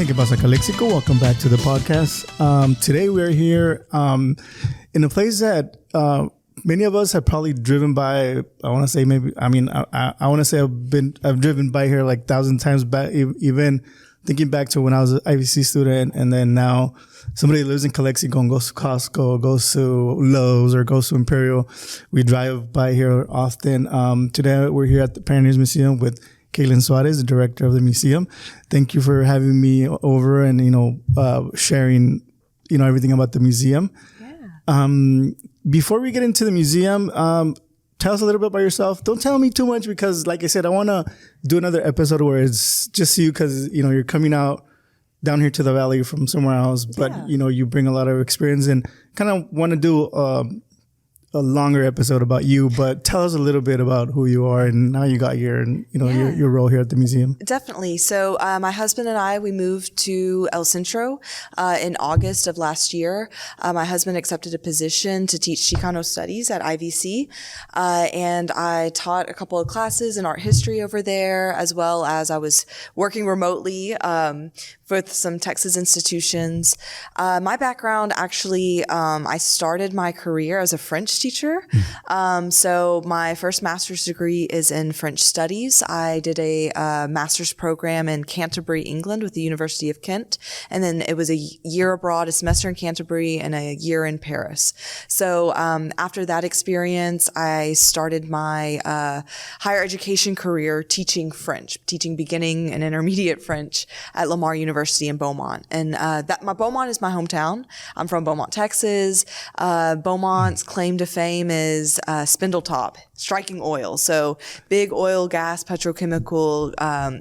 Hey, ¿qué pasa, Calexico? Welcome back to the podcast. Today we're here in a place that many of us have probably driven by. I want to say I want to say I've driven by here like 1,000 times back, even thinking back to when I was an IVC student, and then now somebody lives in Calexico and goes to Costco, goes to Lowe's, or goes to Imperial. We drive by here often. Today we're here at the Pioneers Museum with Kaylin Suarez, the director of the museum. Thank you for having me over and, sharing, everything about the museum. Yeah. Before we get into the museum, tell us a little bit about yourself. Don't tell me too much because, like I said, I want to do another episode where it's just you because, you're coming out down here to the valley from somewhere else, but, you bring a lot of experience and kind of want to do a longer episode about you, but tell us a little bit about who you are and how you got here and, your role here at the museum. Definitely. So my husband and I, we moved to El Centro in August of last year. My husband accepted a position to teach Chicano studies at IVC. And I taught a couple of classes in art history over there, as well as I was working remotely with some Texas institutions. My background, actually, I started my career as a French teacher. So my first master's degree is in French studies. I did a master's program in Canterbury, England with the University of Kent. And then it was a year abroad, a semester in Canterbury and a year in Paris. So after that experience, I started my higher education career teaching French, teaching beginning and intermediate French at Lamar University in Beaumont. And my Beaumont is my hometown. I'm from Beaumont, Texas. Beaumont's claim to fame is Spindletop, striking oil. So big oil, gas, petrochemical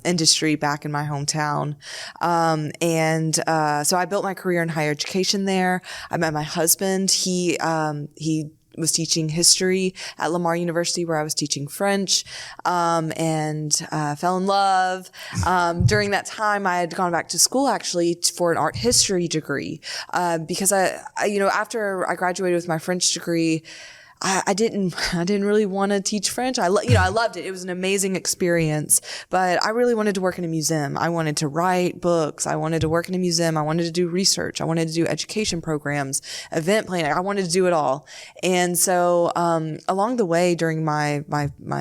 industry back in my hometown. So I built my career in higher education there. I met my husband. He was teaching history at Lamar University where I was teaching French, and fell in love. During that time, I had gone back to school actually for an art history degree, because after I graduated with my French degree, I didn't really want to teach French. I loved it. It was an amazing experience, but I really wanted to work in a museum. I wanted to write books. I wanted to work in a museum. I wanted to do research. I wanted to do education programs, event planning. I wanted to do it all. And so, along the way during my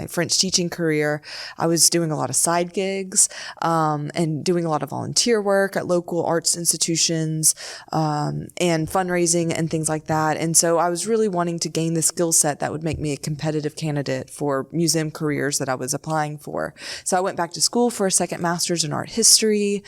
French teaching career, I was doing a lot of side gigs, and doing a lot of volunteer work at local arts institutions, and fundraising and things like that. And so I was really wanting to gain the skill set that would make me a competitive candidate for museum careers that I was applying for. So I went back to school for a second master's in art history.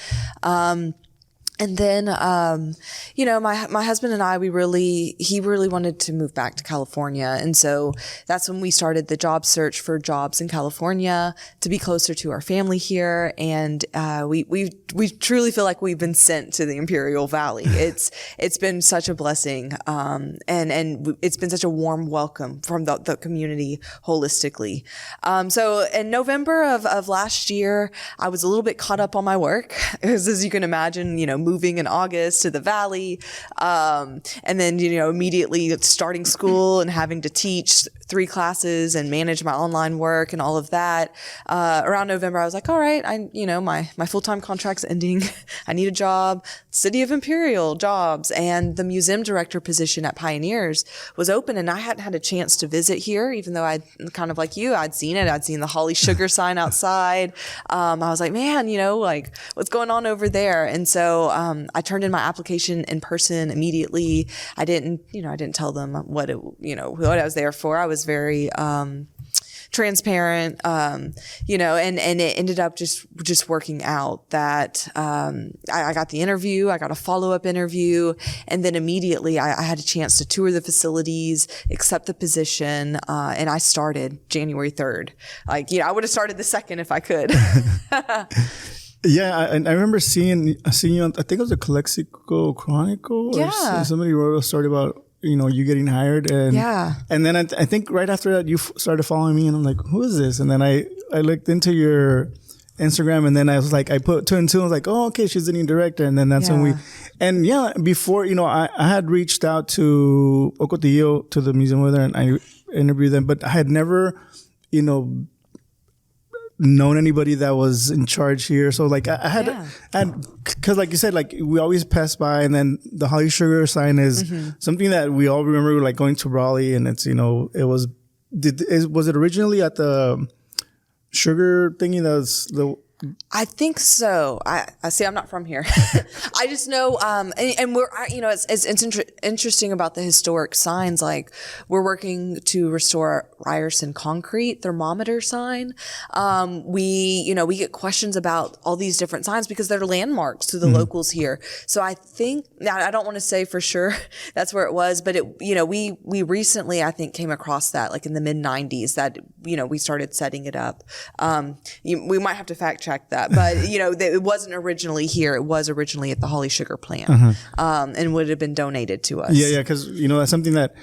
And then, my husband and I, he really wanted to move back to California. And so that's when we started the job search for jobs in California to be closer to our family here. And, we truly feel like we've been sent to the Imperial Valley. It's been such a blessing. And it's been such a warm welcome from the community holistically. So in November of last year, I was a little bit caught up on my work, because as you can imagine, moving in August to the Valley, and then, immediately starting school and having to teach 3 classes and manage my online work and all of that. Around November, I was like, all right, my full-time contract's ending. I need a job. City of Imperial jobs, and the museum director position at Pioneers was open, and I hadn't had a chance to visit here, even though I'd kind of like you, I'd seen it. I'd seen the Holly Sugar sign outside. I was like, man, what's going on over there? And so, I turned in my application in person immediately. I didn't tell them what I was there for. I was very, transparent, and it ended up just working out that, I got the interview, I got a follow-up interview, and then immediately I had a chance to tour the facilities, accept the position, and I started January 3rd. I would have started the 2nd if I could. Yeah, and I remember seeing you on, I think it was the Calexico Chronicle, or somebody wrote a story about you getting hired, and then I think right after that you started following me, and I'm like, who is this? And then I looked into your Instagram, and then I was like, I put 2 and 2. I was like, oh, okay, she's the new director, and then that's when before I had reached out to Ocotillo, to the museum with her, and I interviewed them, but I had never known anybody that was in charge here. So like I had, because like you said, like we always pass by, and then the Holly Sugar sign is something that we all remember, like going to Raleigh, and it's, was it originally at the sugar thingy that was the... I think so. I see. I'm not from here. I just know, and we're, it's interesting about the historic signs. Like we're working to restore Ryerson concrete thermometer sign. We get questions about all these different signs because they're landmarks to the locals here. So I think, now I don't want to say for sure that's where it was, but we recently, I think, came across that like in the mid 90s that, we started setting it up. We might have to fact check that, but it wasn't originally here. It was originally at the Holly Sugar plant, and would have been donated to us. Yeah, because that's something that,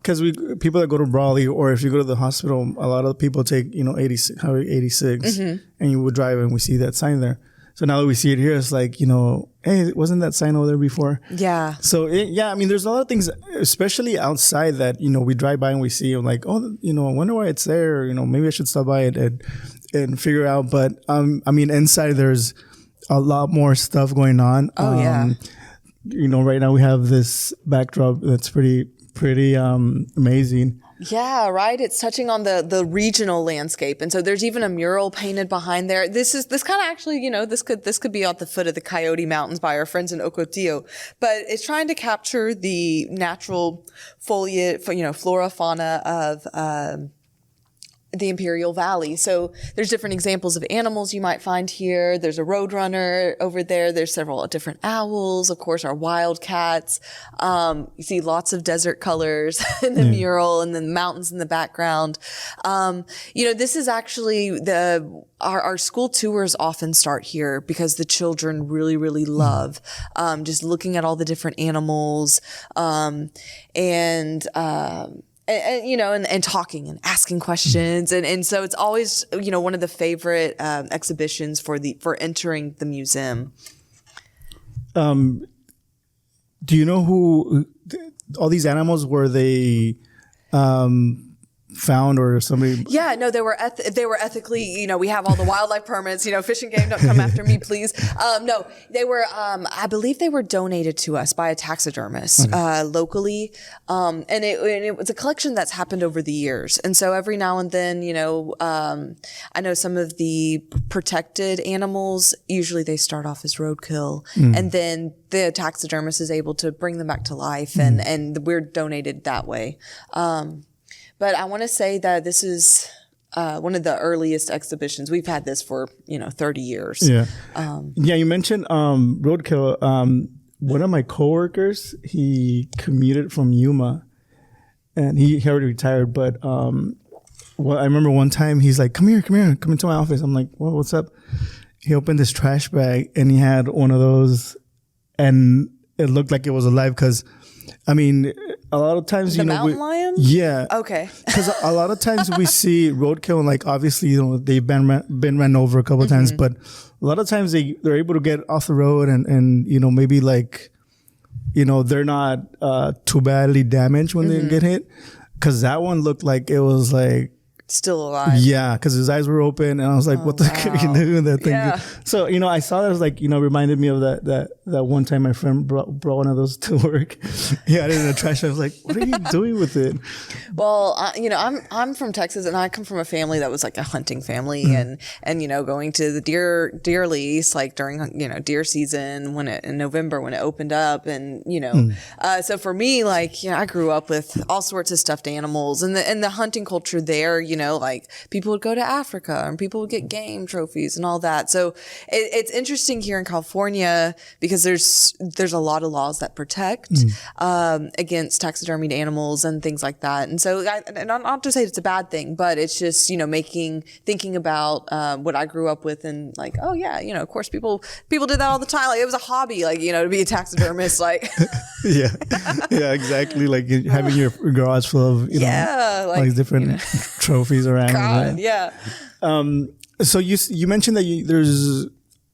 because people that go to Raleigh, or if you go to the hospital, a lot of people take 86, Highway 86, and you would drive and we see that sign there. So now that we see it here, it's like, hey, wasn't that sign over there before? Yeah. So there's a lot of things, especially outside, that we drive by and we see, like, oh, I wonder why it's there. Maybe I should stop by it and figure out. But inside there's a lot more stuff going on. Oh yeah. Right now we have this backdrop that's pretty amazing. Yeah, right. It's touching on the regional landscape, and so there's even a mural painted behind there. This kind of actually, this could be at the foot of the Coyote Mountains by our friends in Ocotillo, but it's trying to capture the natural foliage, flora, fauna of the Imperial Valley. So there's different examples of animals you might find here. There's a roadrunner over there. There's several different owls, of course, our wildcats. You see lots of desert colors in the mural, and then mountains in the background. This is actually our school tours often start here because the children really, really love just looking at all the different animals, and talking and asking questions. And so it's always, one of the favorite exhibitions for entering the museum. Do you know who all these animals, were they found, or somebody? Yeah, no, they were ethically, we have all the wildlife permits, Fish and Game, don't come after me, please. No, they were, I believe they were donated to us by a taxidermist, locally. And it was a collection that's happened over the years. And so every now and then, I know some of the protected animals, usually they start off as roadkill, and then the taxidermist is able to bring them back to life, and we're donated that way. But I want to say that this is one of the earliest exhibitions. We've had this for 30 years. Yeah. You mentioned roadkill. One of my coworkers, he commuted from Yuma, and he already retired. But I remember one time he's like, "Come here, come into my office." I'm like, "Well, what's up?" He opened this trash bag and he had one of those, and it looked like it was alive because, a lot of times, the mountain lion? Yeah. Okay. Because a lot of times we see roadkill, and like obviously, they've been ran over a couple of times, but a lot of times they're able to get off the road and maybe like, they're not too badly damaged when they get hit. Because that one looked like it was like still alive. Yeah, because his eyes were open, and I was like, "What the heck are you doing that thing?" Yeah. So I saw that, it was like reminded me of that one time my friend brought one of those to work. He had it in the trash. I was like, "What are you doing with it?" Well, I'm from Texas, and I come from a family that was like a hunting family, and going to the deer lease like during deer season in November when it opened up, and so for me, like I grew up with all sorts of stuffed animals, and the hunting culture there. Like people would go to Africa and people would get game trophies and all that. So it's interesting here in California because there's a lot of laws that protect against taxidermied animals and things like that. And so not to say it's a bad thing, but it's just, thinking about what I grew up with, and like, oh yeah, of course people did that all the time. Like it was a hobby, like, to be a taxidermist, like. Yeah, exactly. Like having your garage full of, all these different trophies around. God, yeah. So you mentioned that there's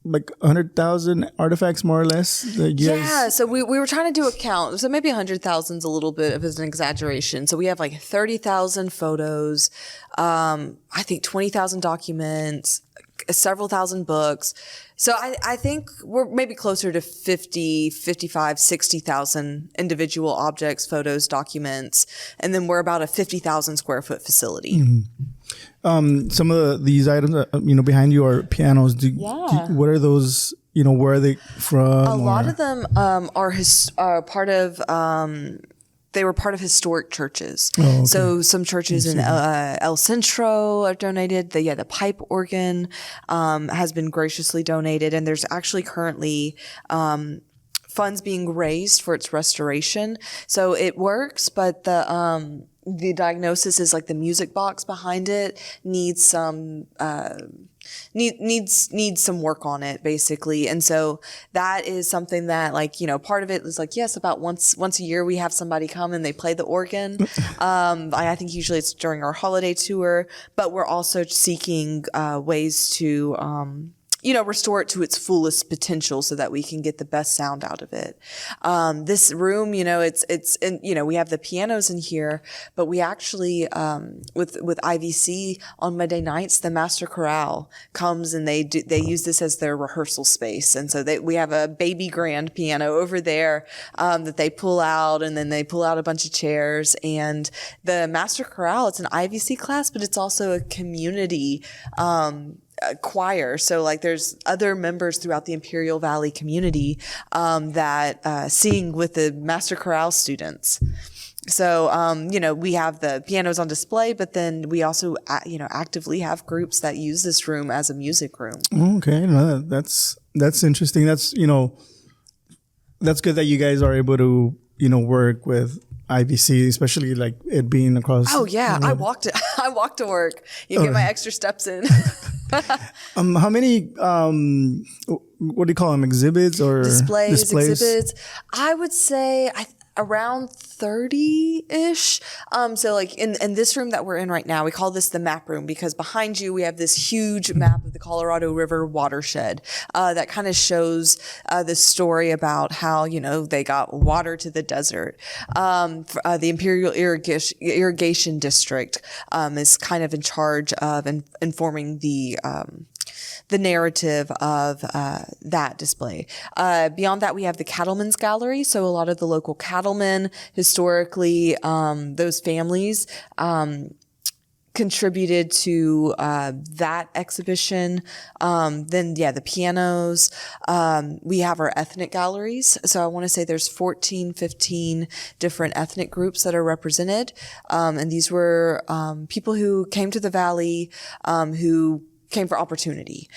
like 100,000 artifacts, more or less? That you Yeah, guys- so we were trying to do a count. So maybe 100,000 is a little bit of an exaggeration. So we have like 30,000 photos, I think 20,000 documents, several thousand books. So I think we're maybe closer to 50, 55, 60,000 individual objects, photos, documents. And then we're about a 50,000 square foot facility. some of these items, behind you are pianos. What are those? Where are they from? A lot of them are part of. They were part of historic churches. Oh, okay. So some churches in El Centro are donated. The pipe organ has been graciously donated, and there's actually currently funds being raised for its restoration. So it works, but the diagnosis is like the music box behind it needs some needs some work on it, basically. And so that is something that, part of it is like, yes, about once a year we have somebody come and they play the organ. I think usually it's during our holiday tour, but we're also seeking ways to restore it to its fullest potential so that we can get the best sound out of it. This room, we have the pianos in here, but we actually, with IVC on Monday nights, the master chorale comes and they use this as their rehearsal space. And so we have a baby grand piano over there, that they pull out, and then they pull out a bunch of chairs. And the master chorale, it's an IVC class, but it's also a community, choir. So there's other members throughout the Imperial Valley community that sing with the master chorale students. So, we have the pianos on display, but then we also, actively have groups that use this room as a music room. Okay. No, that's interesting. That's good that you guys are able to, work with IVC, especially like it being across. Oh yeah. I walk to work. You get my extra steps in. How many, what do you call them? Exhibits or displays? Exhibits. I would say around 30-ish. So in this room that we're in right now, we call this the map room because behind you, we have this huge map of the Colorado River watershed, that kind of shows, the story about how, they got water to the desert. The Imperial Irrigation District, is kind of in charge of informing the narrative of that display. Beyond that, we have the Cattlemen's Gallery. So a lot of the local cattlemen, historically, those families contributed to that exhibition. Then, the pianos. We have our ethnic galleries. So I want to say there's 14, 15 different ethnic groups that are represented. And these were people who came to the valley, who came for opportunity,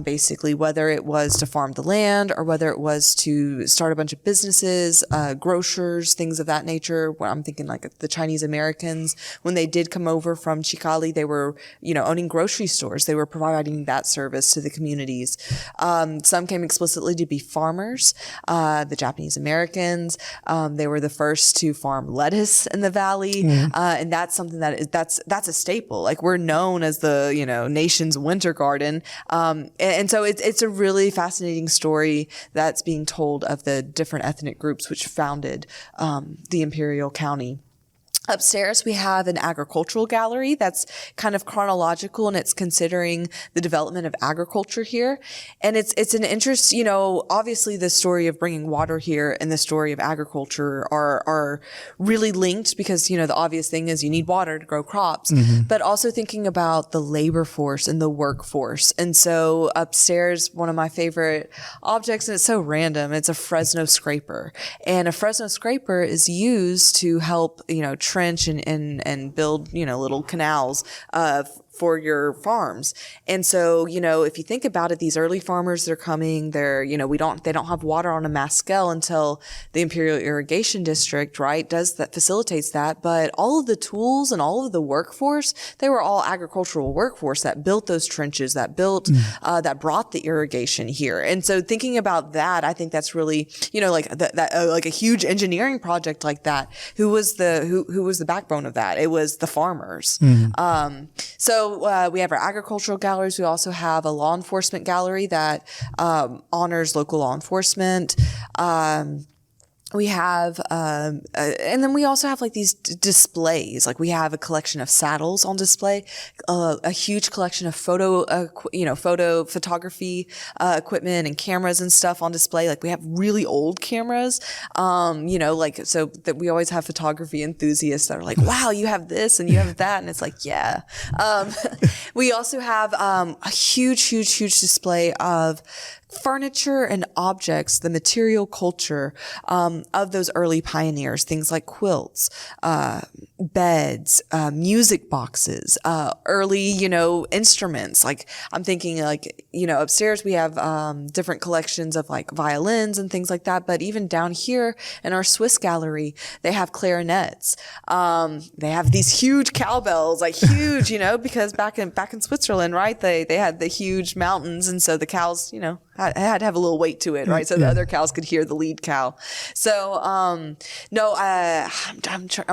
basically, whether it was to farm the land or whether it was to start a bunch of businesses, grocers, things of that nature. Well, I'm thinking like the Chinese Americans, when they did come over from Chicali, they were, owning grocery stores. They were providing that service to the communities. Some came explicitly to be farmers. The Japanese Americans, they were the first to farm lettuce in the valley. And that's something that's a staple. Like we're known as the, nation's winter garden. And so it's a really fascinating story that's being told of the different ethnic groups which founded the Imperial County. Upstairs, we have an agricultural gallery that's kind of chronological, and it's considering the development of agriculture here. And it's an interest, obviously the story of bringing water here and the story of agriculture are really linked because, the obvious thing is you need water to grow crops, but also thinking about the labor force and the workforce. And so upstairs, one of my favorite objects, and it's so random, it's a Fresno scraper. And a Fresno scraper is used to help, trench and build, little canals, for your farms. And so, if you think about it, these early farmers, they're coming, they don't have water on a mass scale until the Imperial Irrigation District, right, facilitates that. But all of the tools and all of the workforce, they were all agricultural workforce that built those trenches, that that brought the irrigation here. And so thinking about that, I think that's really, like a huge engineering project like that. Who who was the backbone of that? It was the farmers. So we have our agricultural galleries. We also have a law enforcement gallery that honors local law enforcement. We have, and then we also have like these displays. Like we have a collection of saddles on display, a huge collection of photography equipment and cameras and stuff on display. Like we have really old cameras, like so that we always have photography enthusiasts that are like, wow, you have this and you have that, and it's like, yeah. We also have a huge display of furniture and objects, the material culture of those early pioneers, things like quilts, beds, music boxes, early, instruments. Like I'm thinking like, upstairs we have different collections of like violins and things like that. But even down here in our Swiss gallery, they have clarinets. They have these huge cowbells, like huge, because back in Switzerland, right? They had the huge mountains. And so the cows, had to have a little weight to it, right? So the other cows could hear the lead cow. So, I'm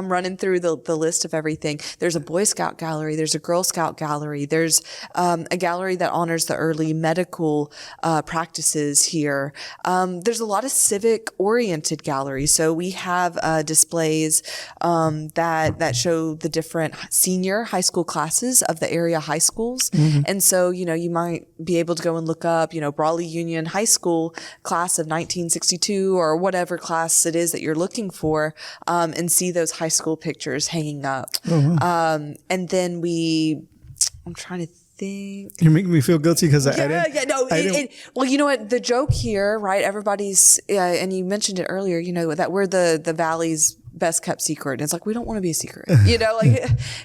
running through the list of everything. There's a Boy Scout gallery. There's a Girl Scout gallery. There's a gallery that honors the early medical practices here. There's a lot of civic oriented galleries. So we have displays that show the different senior high school classes of the area high schools. And so, you might be able to go and look up, Brawley Union High School class of 1962 or whatever class it is that you're looking for, and see those high school pictures hanging up. And then I'm trying to think. You're making me feel guilty because I didn't. Well, you know what? The joke here, right? Everybody's, and you mentioned it earlier, that we're the Valley's best kept secret. And it's like, we don't want to be a secret, like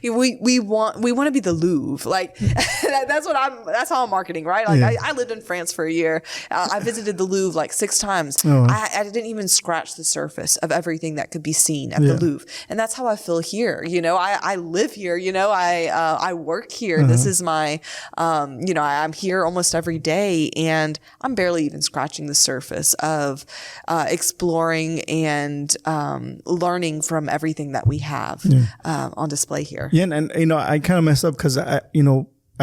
we want to be the Louvre. Like that's how I'm marketing, right? Like I lived in France for a year. I visited the Louvre like 6 times. I didn't even scratch the surface of everything that could be seen at the Louvre. And that's how I feel here. I live here, I work here. This is my, I'm here almost every day, and I'm barely even scratching the surface of exploring and learning from everything that we have on display here. Yeah, and I kind of messed up because I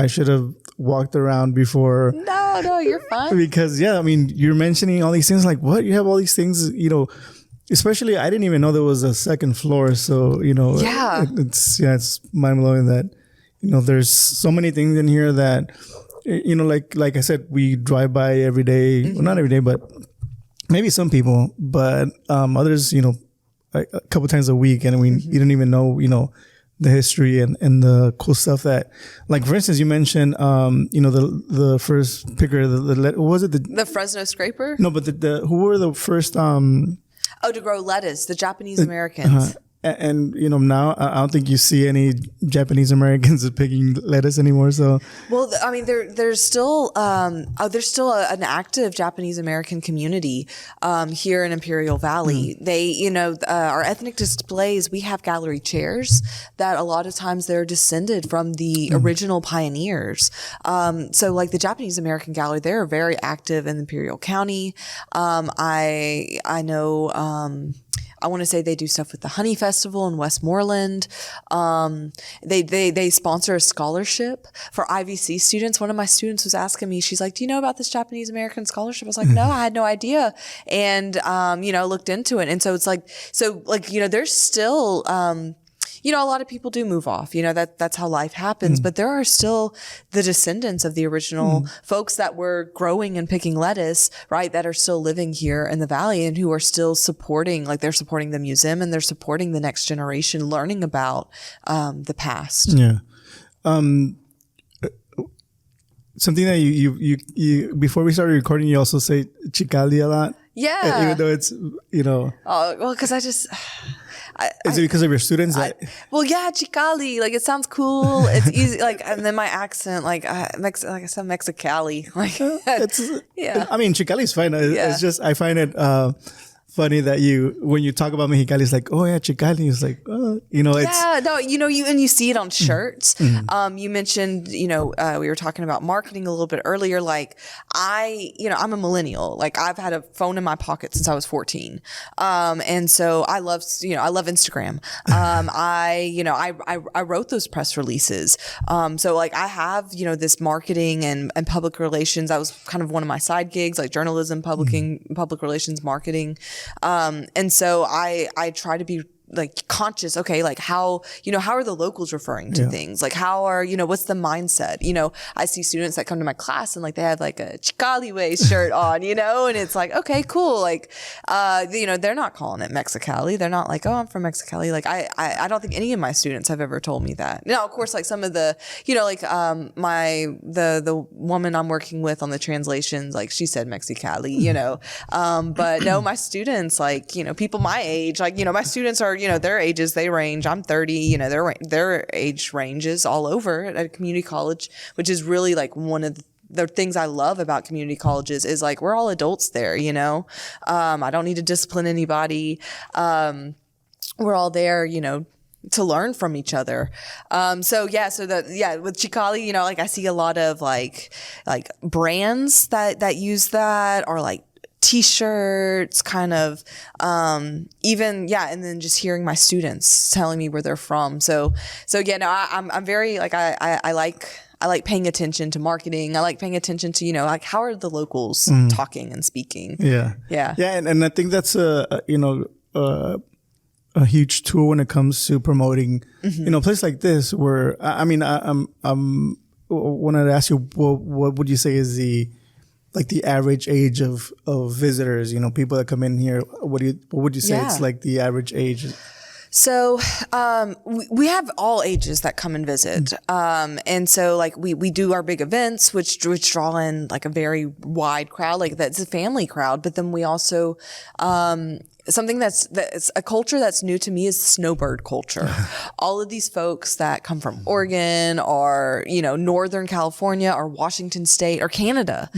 should have walked around before. No, you're fine. Because you're mentioning all these things. Like, what? You have all these things. Especially I didn't even know there was a second floor. So it's mind blowing that there's so many things in here that like I said, we drive by every day. Well, not every day, but maybe some people, but others, a couple times a week, and you didn't even know, the history and the cool stuff that, like, for instance, you mentioned, the first picker, what was it? The Fresno scraper? No, but who were the first, to grow lettuce, the Japanese Americans. And now I don't think you see any Japanese Americans picking lettuce anymore. So, well, there's still an active Japanese American community here in Imperial Valley. They, our ethnic displays, we have gallery chairs that a lot of times they're descended from the original pioneers. So like the Japanese American gallery, they're very active in Imperial County. I know. I want to say they do stuff with the Honey Festival in Westmoreland. They sponsor a scholarship for IVC students. One of my students was asking me, she's like, do you know about this Japanese American scholarship? I was like, no, I had no idea. And, looked into it. And so it's like, there's still, a lot of people do move off, that's how life happens, but there are still the descendants of the original folks that were growing and picking lettuce, right, that are still living here in the Valley and who are still supporting, like they're supporting the museum and they're supporting the next generation learning about the past. Yeah. Something that you before we started recording, you also say Chicali a lot. Yeah. Even though it's, Oh, well, because is it because of your students? Chicali, like it sounds cool. It's easy, like, and then my accent, like I said, Mexicali, like Chicali is fine. It's just I find it funny that when you talk about Mexicali, it's like, oh yeah, Chicali. It's like, it's you see it on shirts. You mentioned, we were talking about marketing a little bit earlier. Like I'm a millennial. Like I've had a phone in my pocket since I was 14. And so I love Instagram. I wrote those press releases. So like I have, this marketing and public relations. That was kind of one of my side gigs, like journalism, public relations, marketing. And so I try to be like conscious. Okay. Like how are the locals referring to things? Like how are, what's the mindset? I see students that come to my class and like they have like a Chicali way shirt on, and it's like, okay, cool. Like, they're not calling it Mexicali. They're not like, oh, I'm from Mexicali. Like I don't think any of my students have ever told me that. Now, of course, like some of the, the woman I'm working with on the translations, like she said Mexicali, but no, my students, like, people my age, like, my students are, their ages, they range. I'm 30, their age ranges all over at a community college, which is really like one of the things I love about community colleges is like, we're all adults there, I don't need to discipline anybody. We're all there, to learn from each other. With Chicali, like I see a lot of like brands that use that, or like T-shirts, kind of, and then just hearing my students telling me where they're from. I'm very like, I like paying attention to marketing. I like paying attention to, like how are the locals talking and speaking? Yeah. And I think that's a huge tool when it comes to promoting, a place like this where, I wanted to ask you, what would you say is the average age of visitors, people that come in here? What would you say it's like the average age? So, we have all ages that come and visit. And so like we do our big events, which draw in like a very wide crowd, like that's a family crowd. But then we also, something that's a culture that's new to me is snowbird culture. All of these folks that come from Oregon or, Northern California or Washington State or Canada,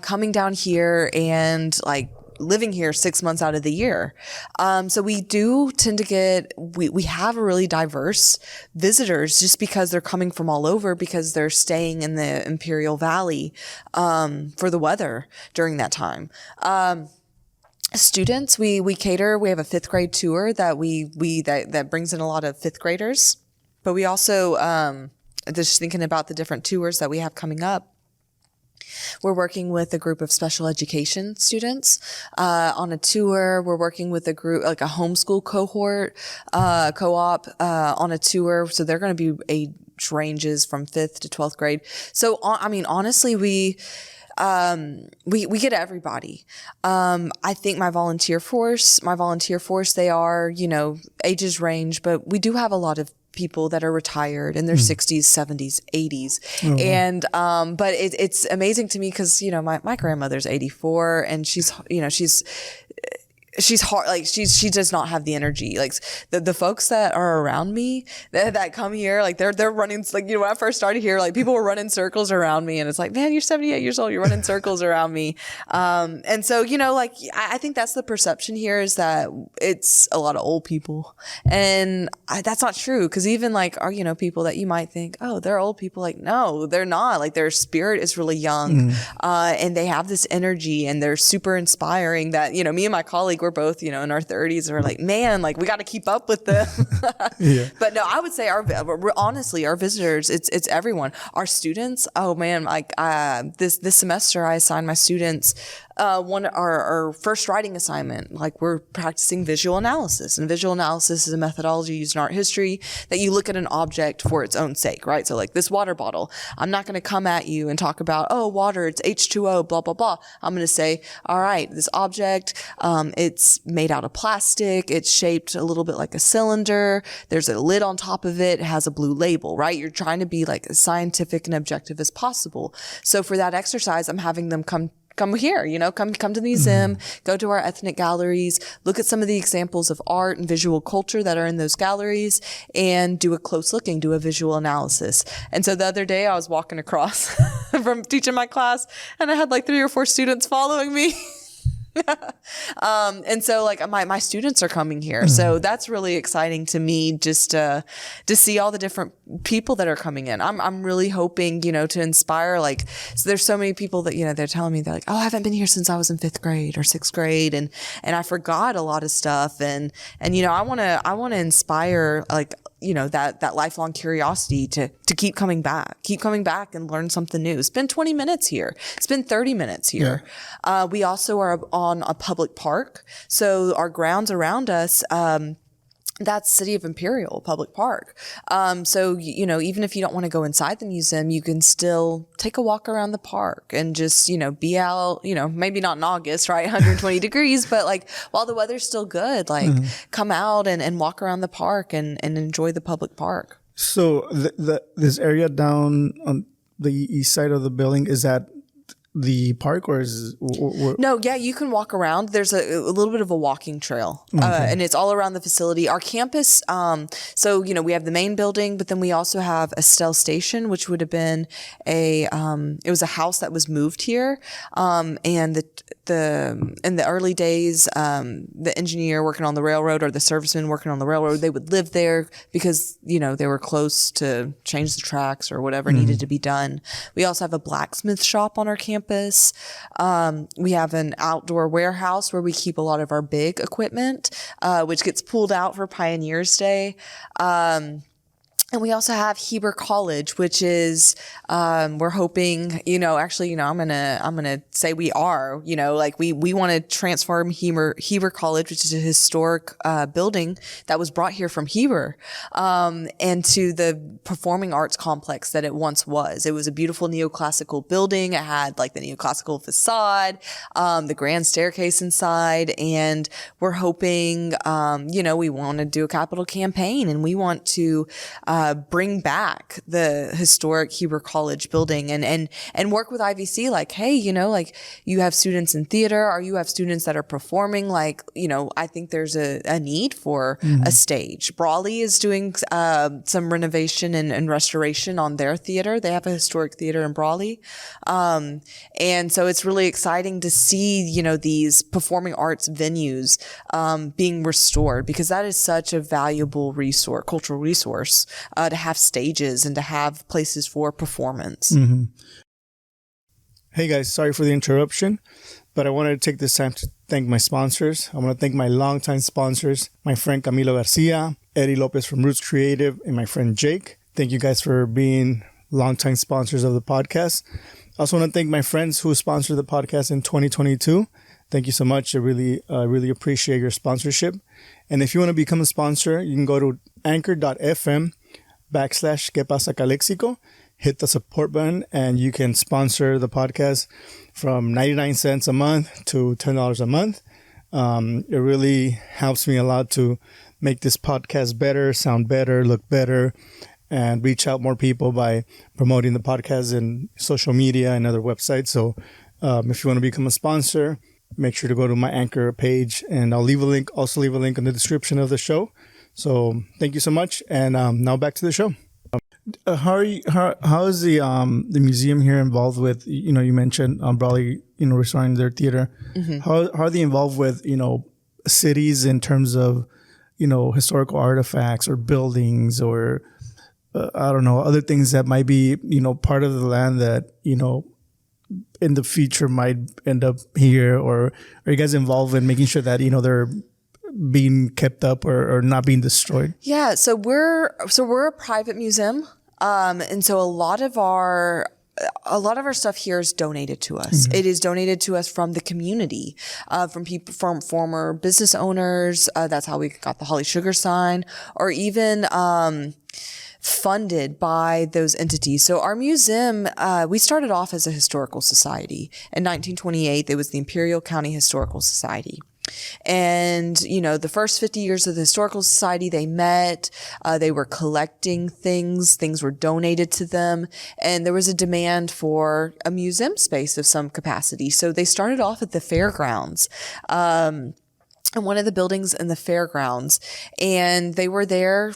coming down here and like living here 6 months out of the year. So we do tend to we have a really diverse visitors just because they're coming from all over, because they're staying in the Imperial Valley, for the weather during that time. Students, we cater. We have a 5th grade tour that that brings in a lot of 5th graders, but we also, just thinking about the different tours that we have coming up. We're working with a group of special education students on a tour. We're working with a group, like a homeschool cohort, co-op on a tour. So they're going to be age ranges from 5th to 12th grade. So, honestly, we get everybody. I think my volunteer force, they are, ages range, but we do have a lot of people that are retired in their 60s, 70s, 80s. Mm-hmm. And, but it's amazing to me because, my grandmother's 84 and she's hard. Like she does not have the energy. Like the folks that are around me that come here, like they're running, like, when I first started here, like people were running circles around me and it's like, man, you're 78 years old. You're running circles around me. And so, like, I think that's the perception here is that it's a lot of old people and that's not true. Cause even like, are, people that you might think, oh, they're old people. Like, no, they're not. Like their spirit is really young. And they have this energy and they're super inspiring that, me and my colleague, we're both, in our 30s, and we're like, man, like we got to keep up with them. Yeah. But no, I would say honestly, our visitors, it's everyone. Our students, oh man, like this semester I assigned my students our first writing assignment. Like we're practicing visual analysis, and visual analysis is a methodology used in art history that you look at an object for its own sake, right? So like this water bottle, I'm not going to come at you and talk about, oh, water, it's H2O, blah, blah, blah. I'm going to say, all right, this object, it's made out of plastic. It's shaped a little bit like a cylinder. There's a lid on top of it. It has a blue label, right? You're trying to be like as scientific and objective as possible. So for that exercise, I'm having them come here, come to the museum, go to our ethnic galleries, look at some of the examples of art and visual culture that are in those galleries, and do a close looking, do a visual analysis. And so the other day I was walking across from teaching my class and I had like 3 or 4 students following me. And so like my students are coming here. So that's really exciting to me, just to see all the different people that are coming in. I'm really hoping, to inspire, like, so there's so many people that, they're telling me, they're like, oh, I haven't been here since I was in 5th grade or 6th grade. And I forgot a lot of stuff. And I want to inspire, like, that lifelong curiosity to keep coming back and learn something new. Spend 20 minutes here. Spend 30 minutes here. Yeah. We also are on a public park. So our grounds around us, that's City of Imperial Public Park. So, even if you don't want to go inside the museum, you can still take a walk around the park and just, be out, maybe not in August, right? 120 degrees, but like while the weather's still good, like come out and walk around the park and enjoy the public park. So this area down on the east side of the building, is that the park, or is no? Yeah, you can walk around. There's a little bit of a walking trail, and it's all around the facility. Our campus, so we have the main building, but then we also have Estelle Station, which would have been it was a house that was moved here, and in the early days, the engineer working on the railroad or the serviceman working on the railroad, they would live there because they were close to change the tracks or whatever needed to be done. We also have a blacksmith shop on our campus. We have an outdoor warehouse where we keep a lot of our big equipment, which gets pulled out for Pioneers Day. And we also have Heber College, which is, we're hoping, I'm gonna say we are, like we want to transform Heber College, which is a historic, building that was brought here from Heber, into the performing arts complex that it once was. It was a beautiful neoclassical building. It had like the neoclassical facade, the grand staircase inside, and we're hoping, we want to do a capital campaign and we want to, bring back the historic Heber College building and work with IVC. Like, hey, like you have students in theater or you have students that are performing. Like, I think there's a need for a stage. Brawley is doing some renovation and restoration on their theater. They have a historic theater in Brawley. And so it's really exciting to see, these performing arts venues being restored, because that is such a valuable resource, cultural resource, to have stages and to have places for performance. Hey guys, sorry for the interruption, but I wanted to take this time to thank my sponsors. I want to thank my longtime sponsors, my friend Camilo Garcia, Eddie Lopez from Roots Creative, and my friend Jake. Thank you guys for being longtime sponsors of the podcast. I also want to thank my friends who sponsored the podcast in 2022. Thank you so much. I really appreciate your sponsorship. And if you want to become a sponsor, you can go to anchor.fm/Que Pasa Calexico. Hit the support button and you can sponsor the podcast from 99 cents a month to $10 a month. It really helps me a lot to make this podcast better, sound better, look better, and reach out more people by promoting the podcast in social media and other websites. So if you want to become a sponsor, make sure to go to my Anchor page, and I'll leave a link in the description of the show. So thank you so much. And now back to the show. How is the museum here involved with, you mentioned Brawley, restoring their theater. How are they involved with, cities in terms of, historical artifacts or buildings or, I don't know, other things that might be, part of the land that, in the future might end up here? Or are you guys involved in making sure that, they're being kept up or not being destroyed? Yeah, so we're a private museum, and so a lot of our stuff here is donated to us. It is donated to us from the community, from people, from former business owners. That's how we got the Holly Sugar sign, or even funded by those entities. So our museum, we started off as a historical society. In 1928, there was the Imperial County Historical Society. And, the first 50 years of the Historical Society, they met, they were collecting things were donated to them, and there was a demand for a museum space of some capacity. So they started off at the fairgrounds, in one of the buildings in the fairgrounds, and they were there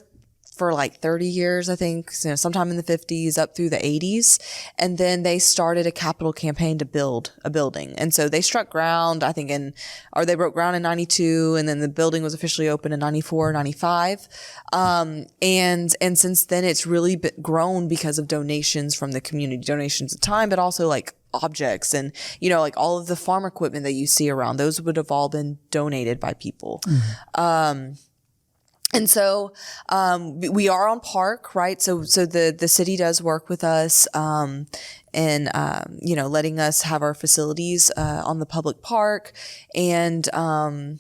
for like 30 years, I think, sometime in the 50s up through the 80s. And then they started a capital campaign to build a building. And so they struck ground, I think they broke ground in 92, and then the building was officially open in 94, 95. And since then it's really grown because of donations from the community, donations of time, but also like objects and, like all of the farm equipment that you see around, those would have all been donated by people. And so, we are on park, right? So the city does work with us, in, letting us have our facilities, on the public park. And we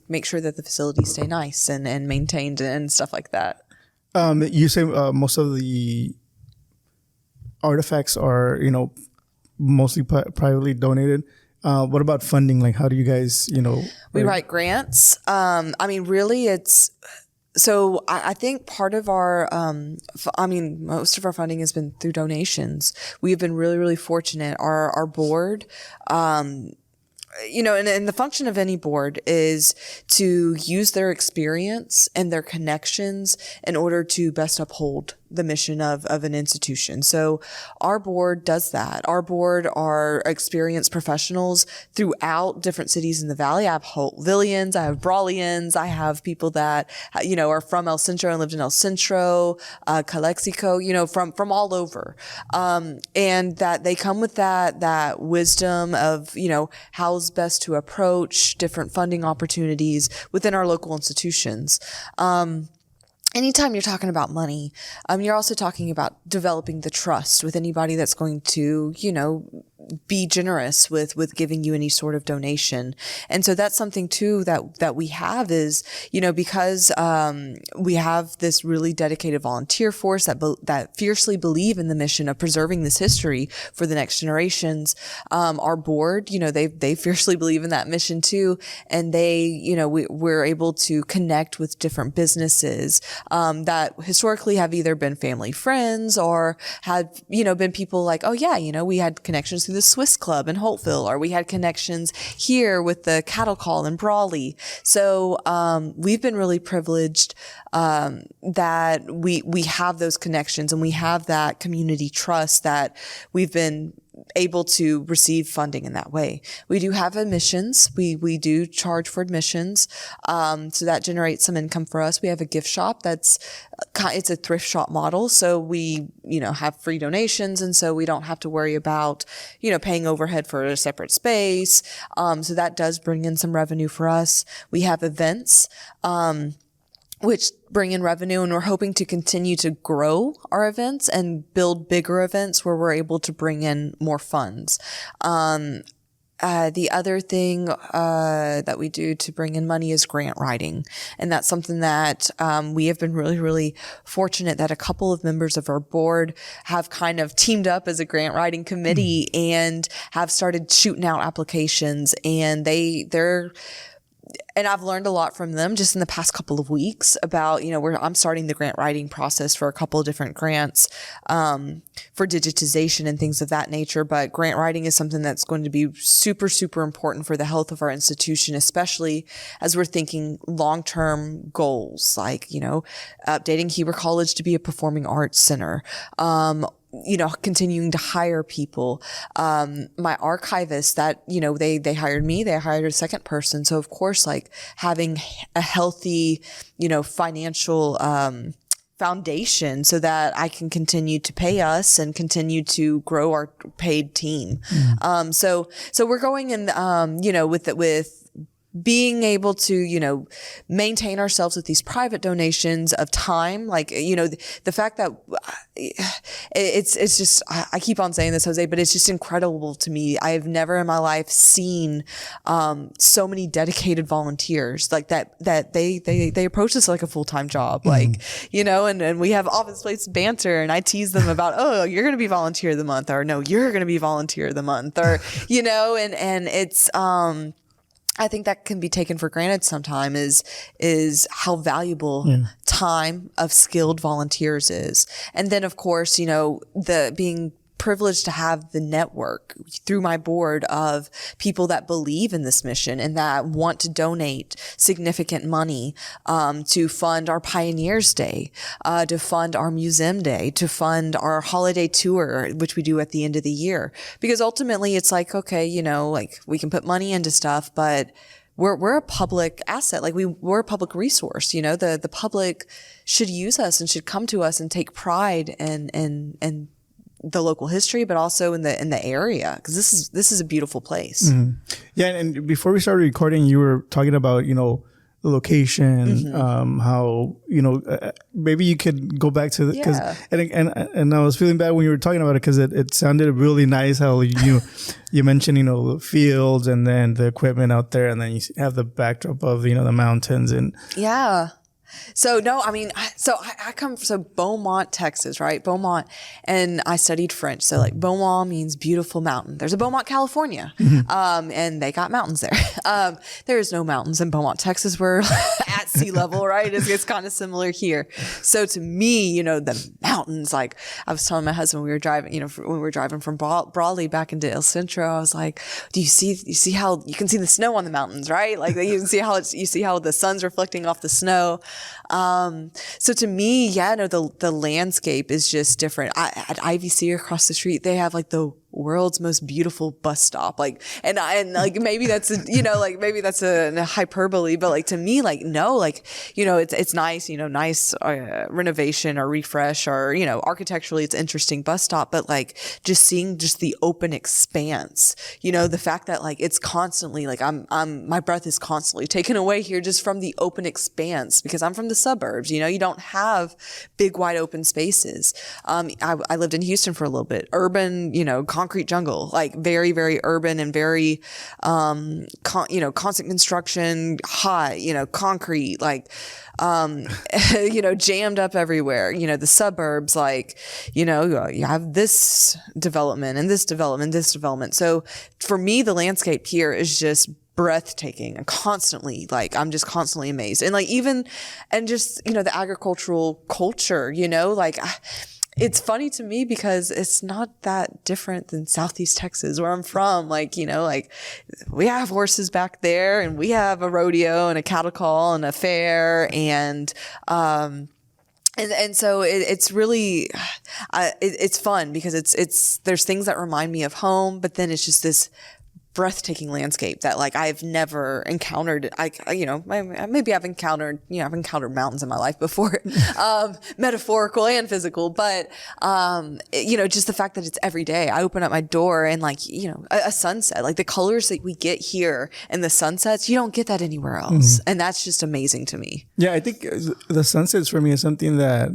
make sure that the facilities stay nice and maintained and stuff like that. You say, most of the artifacts are, mostly privately donated. What about funding? Like, how do you guys, we write grants. Really so I think part of our, most of our funding has been through donations. We have been really, really fortunate. Our board, and the function of any board is to use their experience and their connections in order to best uphold the mission of an institution. So our board does that. Our board are experienced professionals throughout different cities in the valley. I have Holtvillians, I have Brawleans, I have people that, are from El Centro and lived in El Centro, Calexico, from all over. And that they come with that wisdom of, how's best to approach different funding opportunities within our local institutions. Anytime you're talking about money, you're also talking about developing the trust with anybody that's going to, be generous with giving you any sort of donation. And so that's something too that we have is, because, we have this really dedicated volunteer force that fiercely believe in the mission of preserving this history for the next generations. Our board, they fiercely believe in that mission too. And we're able to connect with different businesses, that historically have either been family friends or had, been people like, oh yeah, we had connections through the Swiss Club in Holtville, or we had connections here with the cattle call in Brawley. So, we've been really privileged, that we have those connections and we have that community trust that we've been able to receive funding in that way. We do have admissions. We do charge for admissions. So that generates some income for us. We have a gift shop it's a thrift shop model. So we, have free donations. And so we don't have to worry about, paying overhead for a separate space. So that does bring in some revenue for us. We have events, which bring in revenue, and we're hoping to continue to grow our events and build bigger events where we're able to bring in more funds. The other thing that we do to bring in money is grant writing. And that's something that we have been really, really fortunate that a couple of members of our board have kind of teamed up as a grant writing committee and have started shooting out applications. And and I've learned a lot from them just in the past couple of weeks about, I'm starting the grant writing process for a couple of different grants, for digitization and things of that nature. But grant writing is something that's going to be super, super important for the health of our institution, especially as we're thinking long-term goals, like, updating Heber College to be a performing arts center, continuing to hire people. My archivist that, they hired me, they hired a second person. So of course, like having a healthy, financial, foundation so that I can continue to pay us and continue to grow our paid team. So we're going in, with being able to, maintain ourselves with these private donations of time, like, the fact that it's just, I keep on saying this, Jose, but it's just incredible to me. I have never in my life seen, so many dedicated volunteers like that they approach this like a full-time job, like, and we have office place banter and I tease them about, oh, you're going to be volunteer of the month, or no, you're going to be volunteer of the month, or, and it's, I think that can be taken for granted sometimes is how valuable time of skilled volunteers is. And then of course, the being privileged to have the network through my board of people that believe in this mission and that want to donate significant money to fund our Pioneers Day, to fund our Museum Day, to fund our holiday tour, which we do at the end of the year. Because ultimately it's like, okay, you know, like we can put money into stuff, but we're a public asset. Like we're a public resource, you know, the public should use us and should come to us and take pride in the local history, but also in the area. Cause this is a beautiful place. Mm-hmm. Yeah. And before we started recording, you were talking about, you know, the location, how, you know, maybe you could go back to because and I was feeling bad when you were talking about it because it sounded really nice how you mentioned, you know, the fields and then the equipment out there, and then you have the backdrop of, you know, the mountains and So no, I mean, I come from Beaumont, Texas, right? Beaumont, and I studied French. So like Beaumont means beautiful mountain. There's a Beaumont, California, and they got mountains there. There is no mountains in Beaumont, Texas. We're at sea level, right? It's kind of similar here. So to me, you know, the mountains, like I was telling my husband, we were driving, you know, when we were driving from Brawley back into El Centro, I was like, you see how you can see the snow on the mountains, right? Like you can see how the sun's reflecting off the snow. So to me, the landscape is just different. At IVC across the street, they have like the world's most beautiful bus stop. Like, and like, maybe that's a hyperbole, but like to me, like, no, like, you know, it's nice, you know, nice, renovation or refresh or, you know, architecturally it's interesting bus stop, but like just seeing just the open expanse, you know, the fact that like it's constantly like my breath is constantly taken away here just from the open expanse because I'm from the suburbs, you know, you don't have big wide open spaces. I lived in Houston for a little bit, urban, you know, concrete jungle, like very, very urban and very, constant construction, hot, you know, concrete, like, you know, jammed up everywhere, you know, the suburbs, like, you know, you have this development and this development, this development. So for me, the landscape here is just breathtaking and constantly, like, I'm just constantly amazed. And like, and just, you know, the agricultural culture, you know, like, it's funny to me because it's not that different than Southeast Texas where I'm from. Like, you know, like we have horses back there and we have a rodeo and a cattle call and a fair and so it's really, it's fun because there's things that remind me of home, but then it's just this breathtaking landscape that like I've never encountered. Maybe I've encountered mountains in my life before, metaphorical and physical, but, you know, just the fact that it's every day. I open up my door and like, you know, a sunset, like the colors that we get here and the sunsets, you don't get that anywhere else. Mm-hmm. And that's just amazing to me. Yeah. I think the sunsets for me is something that,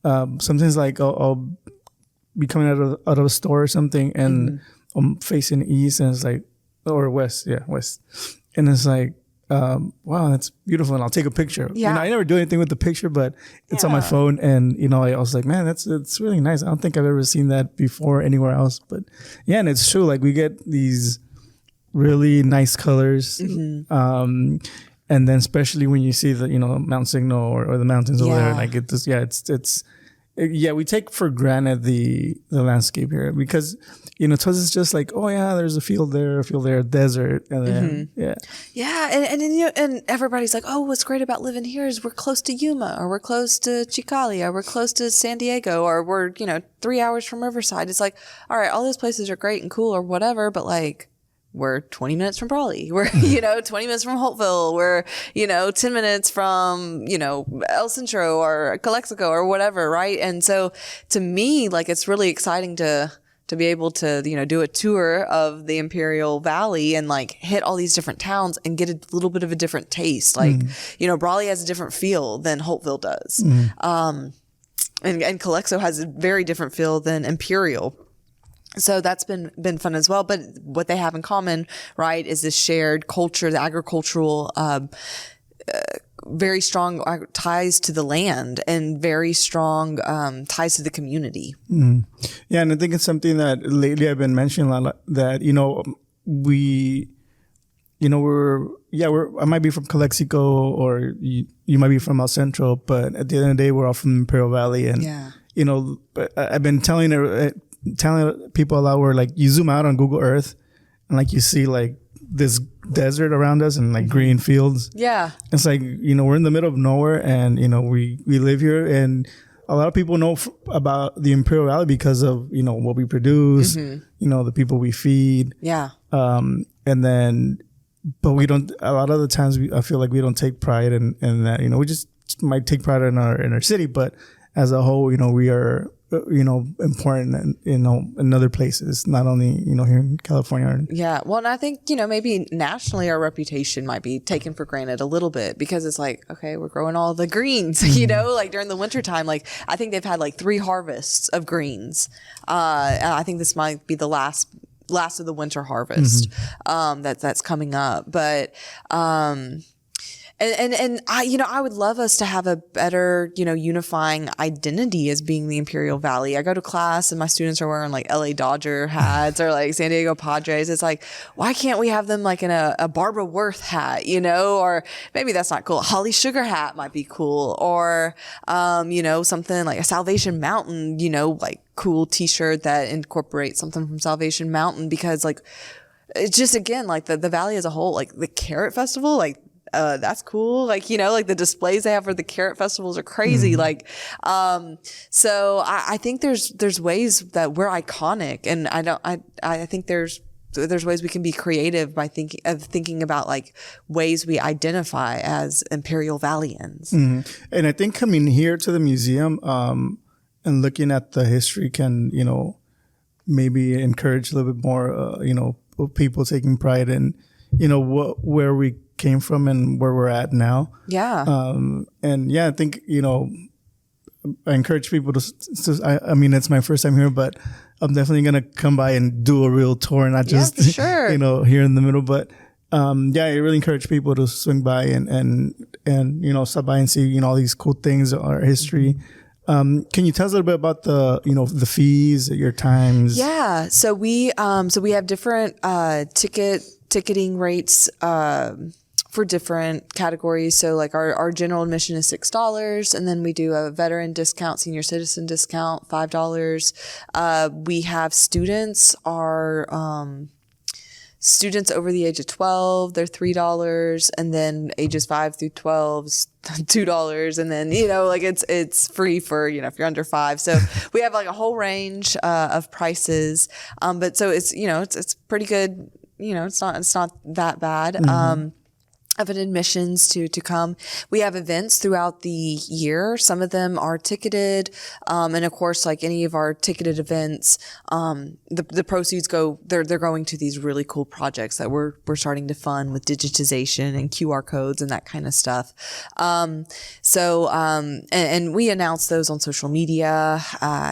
sometimes like I'll be coming out of a store or something and I'm facing east and it's like, or west. Yeah. West. And it's like, wow, that's beautiful. And I'll take a picture. Yeah. You know, I never do anything with the picture, but it's on my phone. And, you know, I was like, man, it's really nice. I don't think I've ever seen that before anywhere else, but yeah. And it's true. Like we get these really nice colors. Mm-hmm. And then especially when you see the, you know, Mount Signal or the mountains over there, like we take for granted the landscape here because, you know, to us it's just like, oh yeah, there's a field there, desert, and then and everybody's like, oh, what's great about living here is we're close to Yuma, or we're close to Chicali, or we're close to San Diego, or we're, you know, 3 hours from Riverside. It's like, all right, all those places are great and cool or whatever, but like, we're 20 minutes from Brawley. We're, you know, 20 minutes from Holtville. We're, you know, 10 minutes from, you know, El Centro or Calexico or whatever, right? And so to me, like, it's really exciting to be able to, you know, do a tour of the Imperial Valley and like hit all these different towns and get a little bit of a different taste. Like, you know, Brawley has a different feel than Holtville does. And Calexico has a very different feel than Imperial. So that's been fun as well. But what they have in common, right, is this shared culture, the agricultural, very strong ties to the land and very strong ties to the community. Yeah, and I think it's something that lately I've been mentioning a lot, that, you know, I might be from Calexico or you might be from El Centro, but at the end of the day, we're all from Imperial Valley. And, you know, I've been telling telling people a lot where like you zoom out on Google Earth and like you see like this desert around us and like green fields. Yeah. It's like, we're in the middle of nowhere and, we live here, and a lot of people know about the Imperial Valley because of, what we produce, the people we feed. Yeah. And then, but we don't, a lot of the times I feel like we don't take pride in that, we just might take pride in our city, but as a whole, we are, important, in other places, not only, here in California. Yeah. Well, and I think, maybe nationally our reputation might be taken for granted a little bit because it's like, okay, we're growing all the greens, like during the wintertime. Like I think they've had like 3 harvests of greens. And I think this might be the last of the winter harvest, that's coming up. But, and I would love us to have a better, unifying identity as being the Imperial Valley. I go to class and my students are wearing like LA Dodger hats or like San Diego Padres. It's like, why can't we have them like in a Barbara Worth hat, or maybe that's not cool. Holly Sugar hat might be cool, or, something like a Salvation Mountain, like cool t-shirt that incorporates something from Salvation Mountain, because like, it's just, again, like the Valley as a whole, like the Carrot Festival, like, that's cool. Like, like the displays they have for the Carrot Festivals are crazy. Like, so I think there's ways that we're iconic, and I think there's ways we can be creative by thinking about like ways we identify as Imperial Valleyans. And I think coming here to the museum, and looking at the history can, maybe encourage a little bit more, people taking pride in, where we came from and where we're at now. Yeah. And yeah, I think, I encourage people to I mean, it's my first time here, but I'm definitely going to come by and do a real tour, not just, sure. Here in the middle. But, I really encourage people to swing by and, stop by and see, all these cool things, our history. Can you tell us a little bit about the fees, your times? Yeah. So we have different, ticketing rates, for different categories. So like our general admission is $6, and then we do a veteran discount, senior citizen discount, $5. We have students over the age of 12, they're $3, and then ages 5 through 12 is $2, and then like it's free for if you're under 5. So we have like a whole range of prices, but so it's pretty good. It's not that bad. Of an admissions to come. We have events throughout the year. Some of them are ticketed. And of course, like any of our ticketed events, the proceeds they're going to these really cool projects that we're starting to fund with digitization and QR codes and that kind of stuff. And we announce those on social media,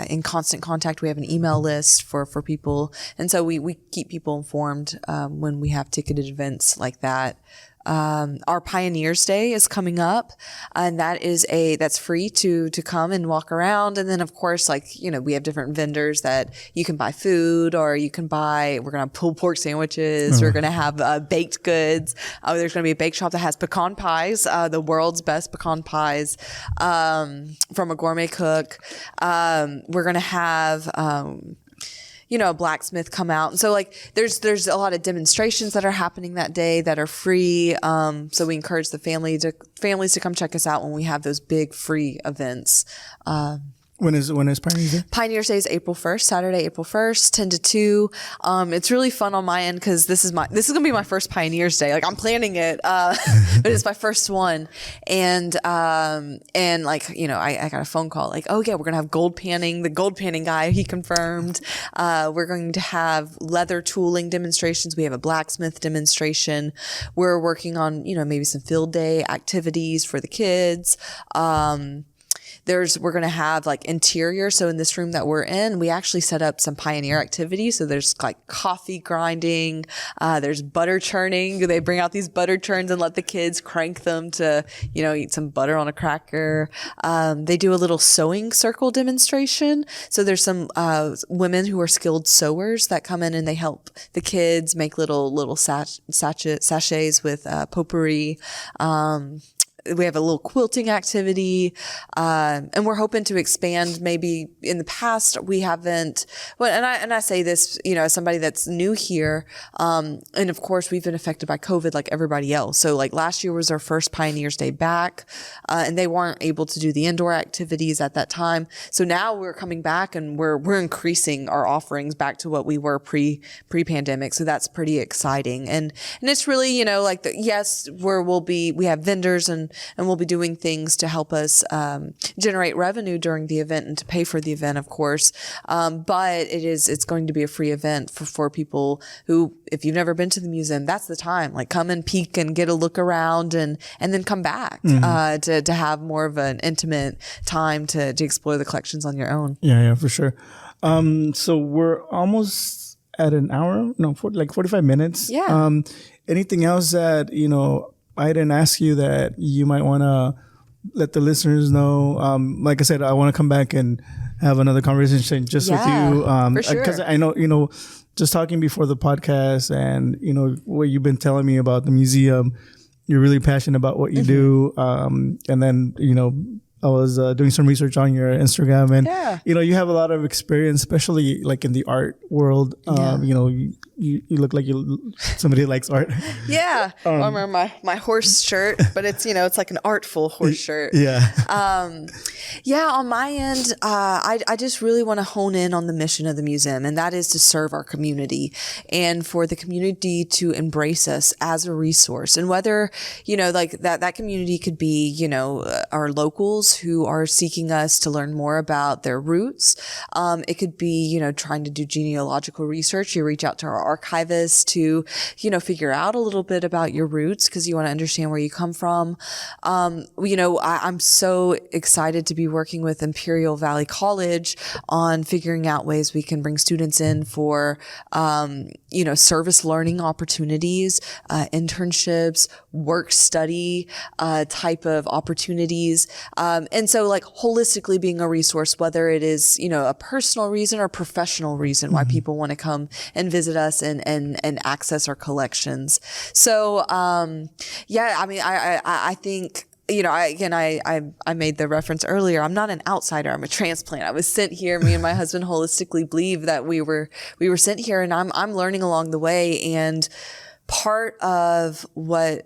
in constant contact. We have an email list for people. And so we keep people informed, when we have ticketed events like that. Our Pioneers Day is coming up, and that's free to come and walk around. And then of course, we have different vendors that you can buy food, or you can we're going to have pulled pork sandwiches. We're going to have, baked goods. There's going to be a bake shop that has pecan pies, the world's best pecan pies, from a gourmet cook. We're going to have, a blacksmith come out. And so there's a lot of demonstrations that are happening that day that are free. So we encourage the families to come check us out when we have those big free events. When is Pioneers Day? Pioneers Day is April 1st, Saturday, April 1st, 10 to 2. It's really fun on my end because this is going to be my first Pioneers Day. Like I'm planning it, but it's my first one. And I got a phone call like, oh yeah, we're going to have gold panning. The gold panning guy, he confirmed. We're going to have leather tooling demonstrations. We have a blacksmith demonstration. We're working on, maybe some field day activities for the kids. We're going to have like interior. So in this room that we're in, we actually set up some pioneer activities. So there's like coffee grinding. There's butter churning. They bring out these butter churns and let the kids crank them to, eat some butter on a cracker. They do a little sewing circle demonstration. So there's some, women who are skilled sewers that come in and they help the kids make little sachets with, potpourri. we have a little quilting activity, and we're hoping to expand. Maybe in the past we haven't. Well, and I say this, as somebody that's new here, and of course we've been affected by COVID like everybody else. So like last year was our first Pioneers Day back, and they weren't able to do the indoor activities at that time. So now we're coming back and we're increasing our offerings back to what we were pre-pandemic. So that's pretty exciting, and it's really like we have vendors and we'll be doing things to help us generate revenue during the event and to pay for the event, of course. But it's going to be a free event for people who, if you've never been to the museum, that's the time. Like come and peek and get a look around and then come back to have more of an intimate time to explore the collections on your own. Yeah, for sure. So we're almost at an hour, like 45 minutes. Yeah. Anything else that, I didn't ask you that you might want to let the listeners know? Like I said, I want to come back and have another conversation just with you. For sure. Because I know, just talking before the podcast and, what you've been telling me about the museum, you're really passionate about what you do. And then, I was doing some research on your Instagram and, you have a lot of experience, especially like in the art world. You look like somebody who likes art. Yeah. I remember my horse shirt, but it's, it's like an artful horse shirt. Yeah. On my end, I just really want to hone in on the mission of the museum, and that is to serve our community and for the community to embrace us as a resource. And whether, like that community could be, our locals who are seeking us to learn more about their roots. It could be, trying to do genealogical research. You reach out to our archivist to, figure out a little bit about your roots because you want to understand where you come from. I'm so excited to be working with Imperial Valley College on figuring out ways we can bring students in for, service learning opportunities, internships, work study, type of opportunities. And so like holistically being a resource, whether it is, a personal reason or professional reason why people want to come and visit us and access our collections. So, I think, I made the reference earlier. I'm not an outsider. I'm a transplant. I was sent here. Me and my husband holistically believe that we were sent here, and I'm learning along the way. And part of what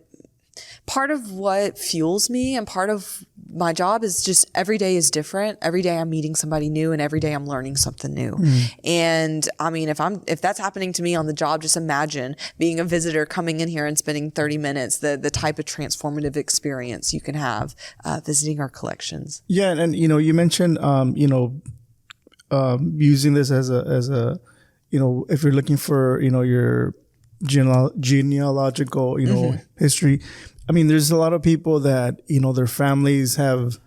fuels me and part of my job is just every day is different. Every day I'm meeting somebody new and every day I'm learning something new. And I mean, if that's happening to me on the job, just imagine being a visitor coming in here and spending 30 minutes, the type of transformative experience you can have, visiting our collections. Yeah. And you mentioned, using this as a, if you're looking for, your genealogical, history. I mean, there's a lot of people that, their families have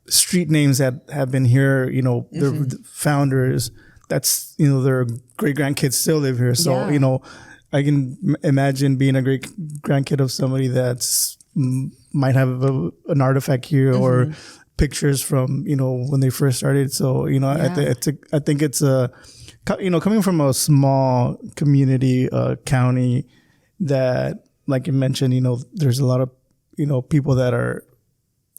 street names that have been here, their founders, that's, their great grandkids still live here. So, I can imagine being a great grandkid of somebody that's might have an artifact here or pictures from, when they first started. So, I think it's coming from a small community, county that, like you mentioned, there's a lot of, people that are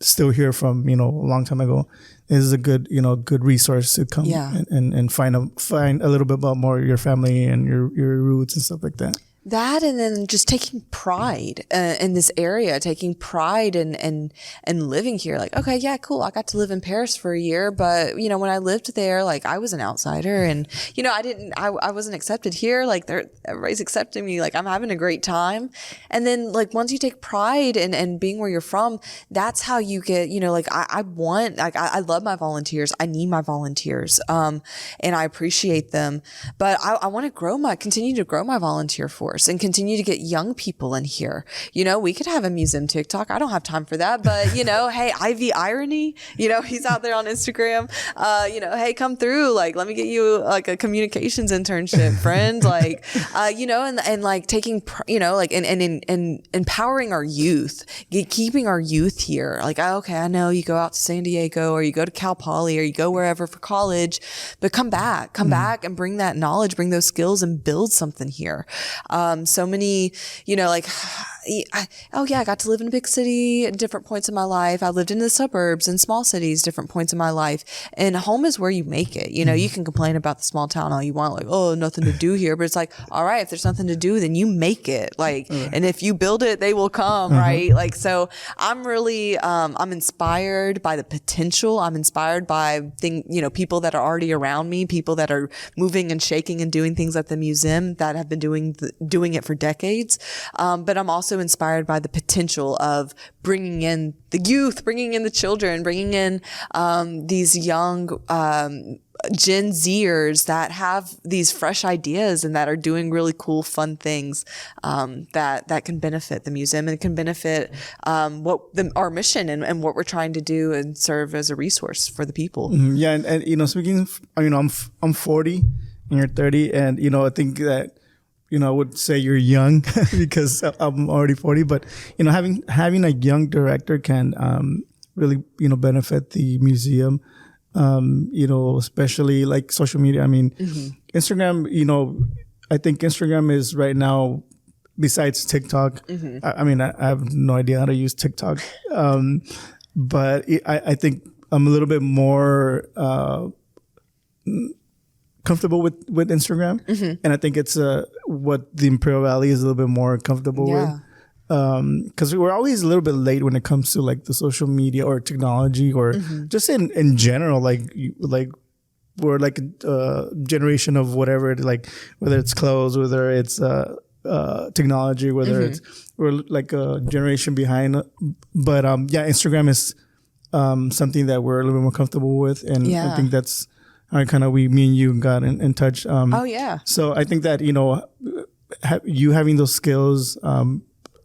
still here from, a long time ago. This is a good, good resource to come and find a little bit about more of your family and your roots and stuff like that. That, and then just taking pride in this area, taking pride in living here. Like, okay, yeah, cool. I got to live in Paris for a year, but when I lived there, like I was an outsider, and I wasn't accepted here. Like everybody's accepting me. Like I'm having a great time. And then like once you take pride in being where you're from, that's how you get. I love my volunteers. I need my volunteers, and I appreciate them. But I want to continue to grow my volunteer force. And continue to get young people in here. We could have a museum TikTok. I don't have time for that, but hey, Ivy Irony, he's out there on Instagram. Hey, come through. Like, let me get you like a communications internship, friend. Like, and like taking, and empowering our youth, keeping our youth here. Like, okay, I know you go out to San Diego or you go to Cal Poly or you go wherever for college, but come back and bring that knowledge, bring those skills and build something here. So many, I got to live in a big city at different points in my life. I lived in the suburbs and small cities, different points in my life. And home is where you make it. You know, you can complain about the small town all you want, like, oh, nothing to do here. But it's like, all right, if there's nothing to do, then you make it. Like, and if you build it, they will come, right? Like, so I'm really, I'm inspired by the potential. I'm inspired by people that are already around me, people that are moving and shaking and doing things at the museum that have been doing it for decades. But I'm also inspired by the potential of bringing in the youth, bringing in the children, bringing in these young Gen Zers that have these fresh ideas and that are doing really cool, fun things that can benefit the museum and can benefit our mission and what we're trying to do and serve as a resource for the people. Yeah, and speaking of, I'm 40 and you're 30, and I think that I would say you're young because I'm already 40, but having a young director can really benefit the museum. Especially like social media. I mean, Instagram, I think Instagram is right now, besides TikTok, I have no idea how to use TikTok. But I think I'm a little bit more comfortable with Instagram. And I think it's what the Imperial Valley is a little bit more comfortable with. Because we're always a little bit late when it comes to like the social media or technology or just in general, like we're like a generation of whatever, like whether it's clothes, whether it's technology, whether we're like a generation behind. But Instagram is something that we're a little bit more comfortable with, and I think that's how me and you got in touch. So I think that you having those skills,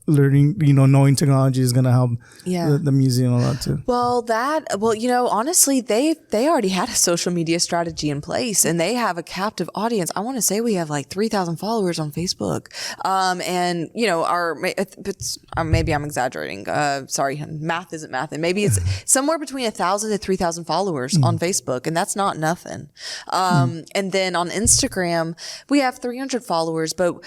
learning, knowing technology is going to help the museum a lot too. Honestly, they already had a social media strategy in place, and they have a captive audience. I want to say we have like 3,000 followers on Facebook. Maybe I'm exaggerating. Sorry, math isn't math. And maybe it's somewhere between 1,000 to 3,000 followers on Facebook, and that's not nothing. And then on Instagram, we have 300 followers, but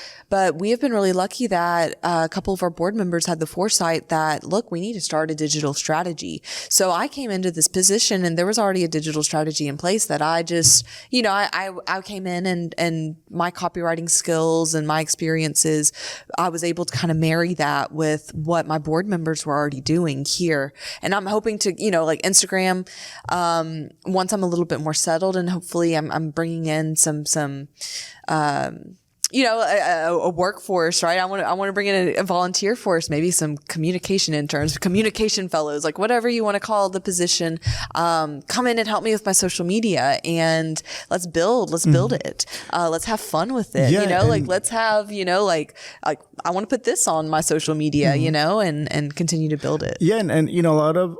we have been really lucky that a couple of our board members had the foresight that, look, we need to start a digital strategy. So I came into this position and there was already a digital strategy in place that I just, I came in and my copywriting skills and my experiences, I was able to kind of marry that with what my board members were already doing here. And I'm hoping to, like Instagram, once I'm a little bit more settled, and hopefully I'm bringing in some a workforce, right? I want to bring in a volunteer force, maybe some communication interns, communication fellows, like whatever you want to call the position. Come in and help me with my social media, and let's build it. Let's have fun with it. Let's have, I want to put this on my social media, and continue to build it. Yeah. And a lot of,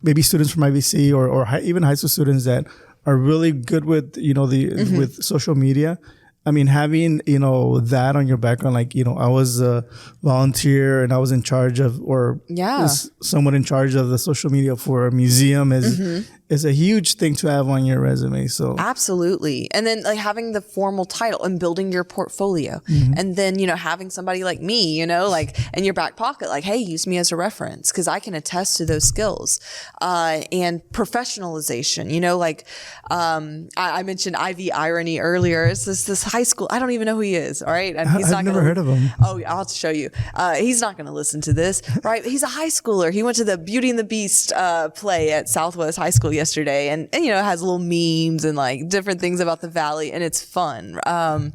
maybe students from IVC or even high school students that are really good with, with social media. I mean, having, that on your background, like, I was a volunteer and I was in charge of, someone in charge of the social media for a museum is a huge thing to have on your resume. So absolutely. And then like having the formal title and building your portfolio, and then, having somebody like me, like in your back pocket, like, hey, use me as a reference, because I can attest to those skills. And professionalization, I mentioned Ivy Irony earlier. It's this high school. I don't even know who he is. All right. And I've never heard of him. Oh, I'll have to show you. He's not going to listen to this, right? He's a high schooler. He went to the Beauty and the Beast play at Southwest High School yesterday, and it has little memes and like different things about the valley, and it's fun. But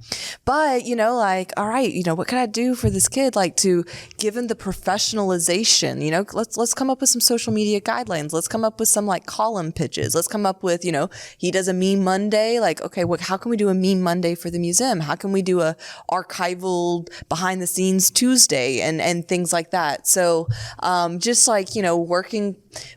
all right, what can I do for this kid? Like, to give him the professionalization, let's come up with some social media guidelines. Let's come up with some like column pitches. Let's come up with, he does a meme Monday. Like, okay, how can we do a meme Monday for the museum? How can we do a archival behind the scenes Tuesday and things like that? So, just like,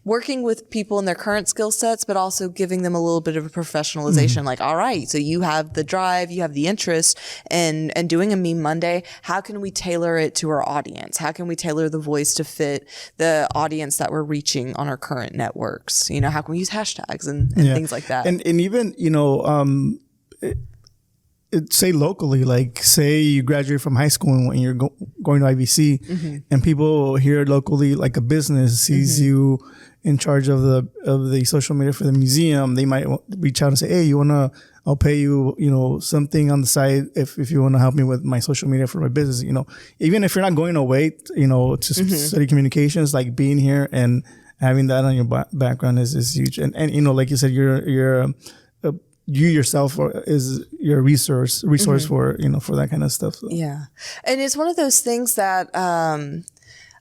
working with people in their current skill sets, but also giving them a little bit of a professionalization. Like, all right, so you have the drive, you have the interest in doing a meme Monday. How can we tailor it to our audience? How can we tailor the voice to fit the audience that we're reaching on our current networks? How can we use hashtags and things like that? And even, say locally, like say you graduate from high school and you're going to IVC, and people here locally, like a business sees you in charge of the social media for the museum, they might reach out and say, hey, I'll pay you, something on the side if you want to help me with my social media for my business, even if you're not going away, to study communications, like being here and having that on your background is huge. And like you said, you yourself is your resource for, for that kind of stuff. So. Yeah. And it's one of those things that,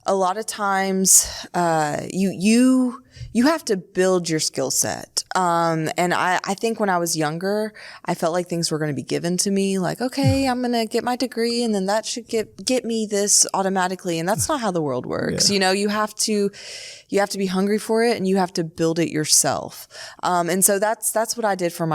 a lot of times, you have to build your skill set. And I think when I was younger, I felt like things were going to be given to me. Like, okay, I'm going to get my degree and then that should get me this automatically. And that's not how the world works. Yeah. You have to be hungry for it and you have to build it yourself. And so that's what I did for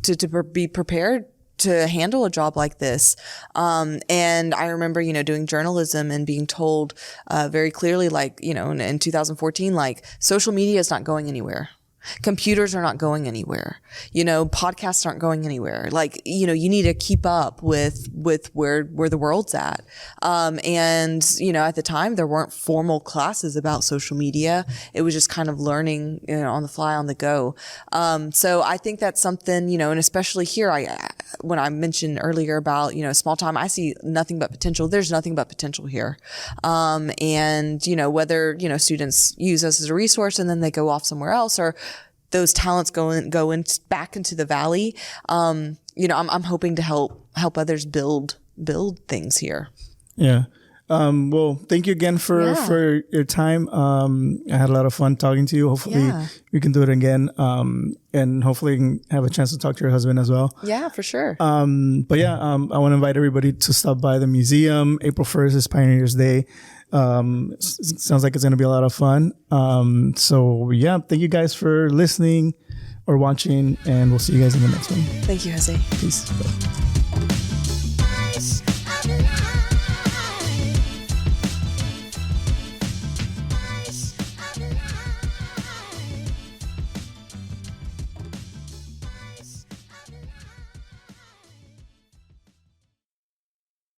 to be prepared to handle a job like this. And I remember, doing journalism and being told, very clearly, like, in 2014, like social media is not going anywhere. Computers are not going anywhere. Podcasts aren't going anywhere. Like, you need to keep up with where the world's at. And, at the time there weren't formal classes about social media. It was just kind of learning, on the fly, on the go. So I think that's something, and especially here, when I mentioned earlier about, small time, I see nothing but potential. There's nothing but potential here. And, whether, students use us as a resource and then they go off somewhere else, or those talents go back into the valley. I'm hoping to help others build things here. Yeah. Well, thank you again for your time. I had a lot of fun talking to you. Hopefully we can do it again. And hopefully you can have a chance to talk to your husband as well. Yeah, for sure. But yeah, I want to invite everybody to stop by the museum. April 1st is Pioneers Day. Sounds like it's going to be a lot of fun. So yeah, thank you guys for listening or watching, and we'll see you guys in the next one. Thank you, Jose. Peace. Bye.